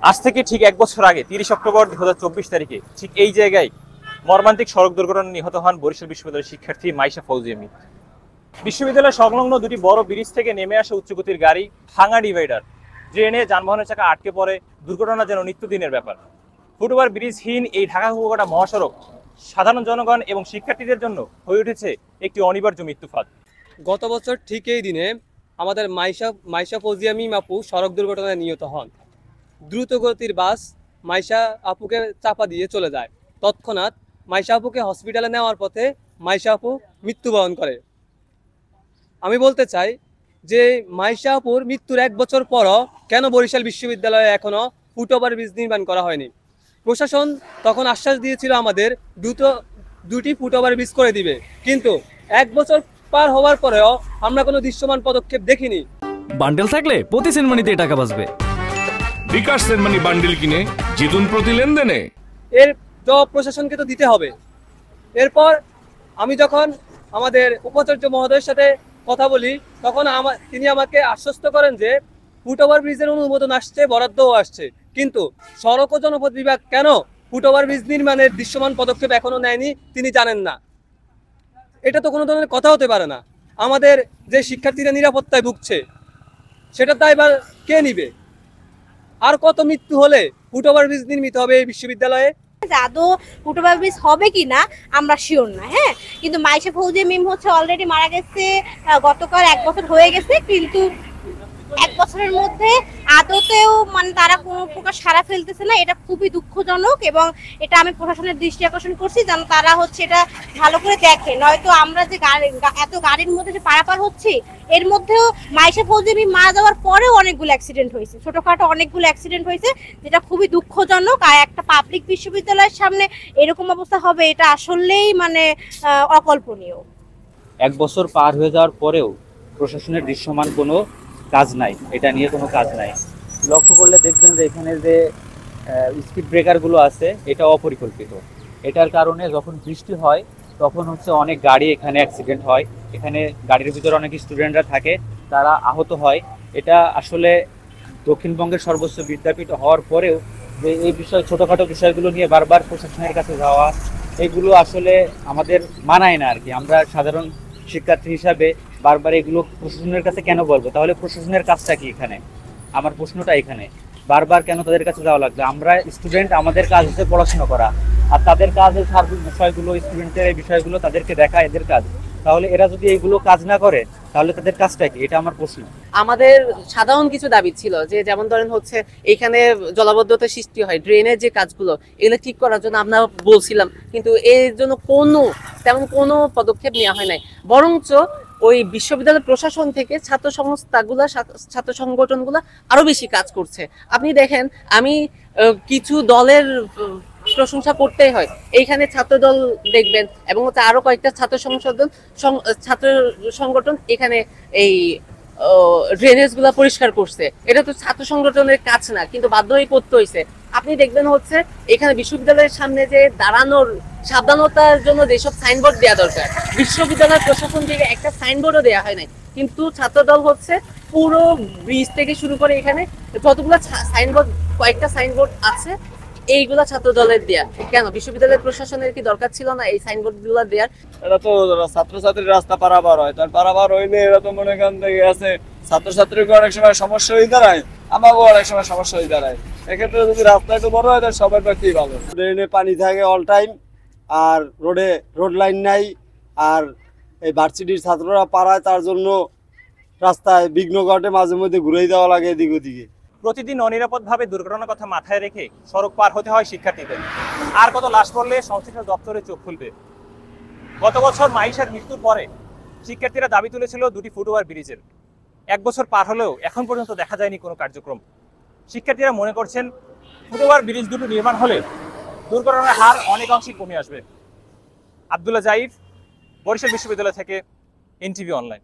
আজ থেকে ঠিক 1 বছর আগে 30 অক্টোবর 2024 তারিখে ঠিক এই জায়গায় মর্মান্তিক সড়ক দুর্ঘটনায় নিহত হন বরিশাল বিশ্ববিদ্যালয়ের শিক্ষার্থী মাইশা ফৌজিয়া মিম। বিশ্ববিদ্যালয় সংলগ্ন দুটি বড় ব্রিজ থেকে নেমে আসা উচ্চগতির গাড়ি ভাঙা ডিভাইডার ড্রেনে যানবাহনের চাকা আটকে পড়ে, দুর্ঘটনা যেন নিত্যদিনের ব্যাপার। ফুটওভার ব্রিজহীন এই ঢাকা কুয়াকাটা মহাসড়ক সাধারণ জনগণ এবং শিক্ষার্থীদের জন্য হয়ে উঠেছে একটি অনিবার্য মৃত্যুফাঁদ। গত বছর ঠিক এই দিনে আমাদের মাইশা ফৌজিয়া মিম আপু সড়ক দুর্ঘটনায় নিহত হন। দ্রুতগতির বাস মাইশা আপুকে চাপা দিয়ে চলে যায়। তৎক্ষণাৎ মাইশা আপুকে হসপিটালে নেওয়ার পথে মাইশা আপু মৃত্যুবরণ করে। আমি বলতে চাই যে মাইশা আপুর মৃত্যুর 1 বছর পরও কেন বরিশাল বিশ্ববিদ্যালয়ে এখনও ফুটওভার ব্রিজ নির্মাণ করা হয়নি? প্রশাসন তখন আশ্বাস দিয়েছিল আমাদের দুটি ফুটওভার ব্রিজ করে দিবে, কিন্তু 1 বছর পার হওয়ার পরেও আমরা কোনো দৃশ্যমান পদক্ষেপ দেখিনি। বান্ডেল থাকলে প্রতি সেনমানিতে টাকা বাঁচবে। বিকাশ সেনমানি বান্ডেল কিনে জিতুন প্রতি লেনদেনে। এর জবাব প্রশাসনকে তো দিতে হবে। এরপর আমি যখন আমাদের উপাচার্য মহোদয়ের সাথে কথা বলি, তখন তিনি আমাকে আশ্বস্ত করেন যে ফুটওভার ব্রিজের অনুমোদন আসছে, বরাদ্দও আসছে, কিন্তু সড়ক ও জনপথ বিভাগ কেন ফুটওভার ব্রিজ নির্মাণের দৃশ্যমান পদক্ষেপ এখনো নেয়নি তিনি জানেন না। এটা তো কোনো ধরনের কথা হতে পারে না। আমাদের যে শিক্ষার্থীরা নিরাপত্তায় ভুগছে সেটার দায়ভার কে নিবে? আর কত মৃত্যু হলে ফুটওভার ব্রিজ নির্মিত হবে এই বিশ্ববিদ্যালয়ে? আদৌ ফুটওভার ব্রিজ হবে কিনা আমরা শিওর না। হ্যাঁ, কিন্তু মাইশা ফৌজিয়া মিম হচ্ছে অলরেডি মারা গেছে, গতকাল 1 বছর হয়ে গেছে, কিন্তু 1 বছরের মধ্যে আদতেও মানে তারা কোনো প্রকার সাড়া ফেলতেছে না। এটা খুবই দুঃখজনক এবং এটা আমি প্রশাসনের দৃষ্টি আকর্ষণ করছি যেন তারা হচ্ছে এটা ভালো করে দেখে। নয়তো আমরা যে এত গাড়ির মধ্যে যে পারাপার হচ্ছে, এর মধ্যেও মাইশা ফৌজিয়া মিম মারা যাওয়ার পরেও অনেকগুলো অ্যাক্সিডেন্ট হয়েছে, ছোটখাটো অনেকগুলো অ্যাক্সিডেন্ট হয়েছে, যেটা খুবই দুঃখজনক। আর একটা পাবলিক বিশ্ববিদ্যালয়ের সামনে এরকম অবস্থা হবে, এটা আসলেই মানে অকল্পনীয়। 1 বছর পার হয়ে যাওয়ার পরেও প্রশাসনের দৃশ্যমান কোনো কাজ নাই, এটা নিয়ে কোনো কাজ নাই। লক্ষ্য করলে দেখবেন যে এখানে যে স্পিড ব্রেকারগুলো আছে এটা অপরিকল্পিত। এটার কারণে যখন বৃষ্টি হয় তখন হচ্ছে অনেক গাড়ি এখানে অ্যাক্সিডেন্ট হয়, এখানে গাড়ির ভিতরে অনেক স্টুডেন্টরা থাকে, তারা আহত হয়। এটা আসলে দক্ষিণবঙ্গের সর্বোচ্চ বিদ্যাপীঠ হওয়ার পরেও যে এই বিষয় ছোটোখাটো বিষয়গুলো নিয়ে বারবার প্রশাসনের কাছে যাওয়া, এগুলো আসলে আমাদের মানায় না আর কি। আমরা সাধারণ শিক্ষার্থী হিসাবে বারবার এগুলো প্রশাসনের কাছে কেন বলবো? তাহলে প্রশাসনের কাজটা কি এখানে? আমার প্রশ্নটা এখানে, বারবার কেন তাদের কাছে যাওয়া লাগবে? আমরা স্টুডেন্ট, আমাদের কাজ হচ্ছে পড়াশোনা করা, আর তাদের কাজ এই সার্বিক বিষয়গুলো, স্টুডেন্টের এই বিষয়গুলো তাদেরকে দেখা এদের কাজ। তাহলে এরা যদি এইগুলো কাজ না করে তাহলে তাদের কাজটা কি? এটা আমার প্রশ্ন। আমাদের সাধারণ কিছু দাবি ছিল যে, যেমন ধরেন হচ্ছে এখানে জলাবদ্ধতা সৃষ্টি হয়, ড্রেনের যে কাজগুলো এগুলো ঠিক করার জন্য আমরা বলছিলাম, কিন্তু এর জন্য তেমন কোনো পদক্ষেপ নেওয়া হয় নাই। বরঞ্চ ওই বিশ্ববিদ্যালয় প্রশাসন থেকে ছাত্র সংস্থাগুলা, ছাত্র সংগঠনগুলা আরো বেশি কাজ করছে। আপনি দেখেন, আমি কিছু দলের প্রশংসা করতেই হয়। এইখানে ছাত্র দল দেখবেন এবং হচ্ছে আরো কয়েকটা ছাত্র সংগঠন এখানে এই ড্রেনেজ গুলা পরিষ্কার করছে। এটা তো ছাত্র সংগঠনের কাজ না, কিন্তু বাধ্য হয়ে করতে হয়েছে। আপনি দেখবেন হচ্ছে এখানে বিশ্ববিদ্যালয়ের সামনে যে দাঁড়ানোর সাবধানতার জন্য যেসব সাইনবোর্ড দেওয়া দরকার, বিশ্ববিদ্যালয় প্রশাসন থেকে একটা সাইনবোর্ডও দেওয়া হয় নাই, কিন্তু ছাত্রদল হচ্ছে পুরো ব্রিজ থেকে শুরু করে এখানে যতগুলো সাইনবোর্ড, কয়েকটা সাইনবোর্ড আছে, এইগুলা ছাত্র দলের দেয়া। কেন বিশ্ববিদ্যালয়ের প্রশাসনের কি দরকার ছিল না এই সাইনবোর্ড গুলা দেওয়ার? এটা তো ছাত্রছাত্রীর রাস্তা পারাবার হয়, তার পারাবার হইলে এরা তো মনে করেন আছে ছাত্রছাত্রীকে অনেক সময় সমস্যা হয়ে দাঁড়ায়, আমাকেও অনেক সময় সমস্যা হয়ে দাঁড়ায়। এক্ষেত্রে যদি রাস্তা একটু বড় হয় তাহলে সবার পক্ষেই ভালো। ড্রেনে পানি থাকে অল টাইম, আর রোড লাইন নাই, আর এই ভার্সিটির ছাত্ররা পাড়ায়, তার জন্য রাস্তায় বিঘ্ন ঘটে, মাঝে মধ্যে ঘুরেই দেওয়া লাগে এদিক ওদিকে। প্রতিদিন অনিরাপদভাবে দুর্ঘটনার কথা মাথায় রেখে সড়ক পার হতে হয় শিক্ষার্থীদের। আর কত লাশ পড়লে সংশ্লিষ্ট দপ্তরে চোখ খুলবে? গত বছর মাইশার মৃত্যুর পরে শিক্ষার্থীরা দাবি তুলেছিল দুটি ফুটওভার ব্রিজের। 1 বছর পার হলেও এখন পর্যন্ত দেখা যায়নি কোনো কার্যক্রম। শিক্ষার্থীরা মনে করছেন ফুটওভার ব্রিজ দুটো নির্মাণ হলে দুর্ঘটনার হার অনেকাংশে কমে আসবে। আব্দুল্লাহ জাইফ, বরিশাল বিশ্ববিদ্যালয় থেকে, এনটিভি অনলাইন।